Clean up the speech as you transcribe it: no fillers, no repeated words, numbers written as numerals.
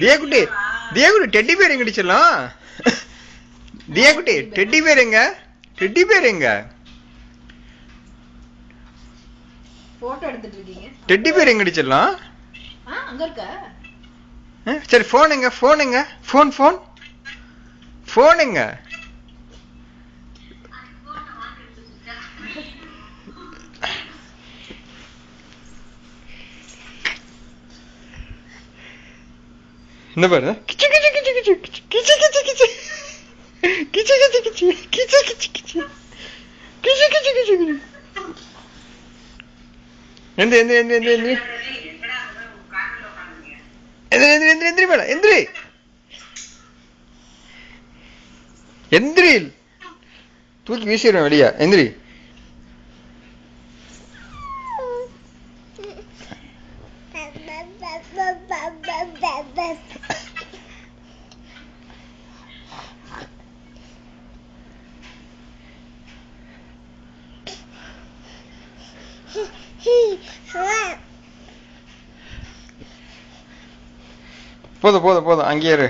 தியாக்குட்டி தியாக்குட்டி Teddy பேர் எங்க அடிச்சிடலாம்? தியாக்குட்டி டெட்டி பேர் எங்க? டெட்டி பேர் எங்க? போட்டோ எடுத்துட்டு இருக்கீங்க. டெட்டி பேர் எங்க அடிச்சிடலாம்? அங்க இருக்க. சரி போன் எங்க? போன் எங்க? போன் போன் போன் எங்க? என்ன பாரு கிச்சு கிச்சு கிச்சு கிச்சு கிச்சு கிச்சு கிச்சு கிச்சு கிச்சு கிச்சு கிச்சு கிச்சு கிச்சு கிச்சு கிச்சு கிச்சு கிச்சு எந்திரி எந்திரி எந்திரி எந்திரி எந்திரி எந்திரி எந்திரி எந்திரி மேடம் எந்திரி எந்திரி தூக்கி வீசிடுவேன் வெளியா எந்திரி போதும் போதும் போதும் அங்கேயே இரு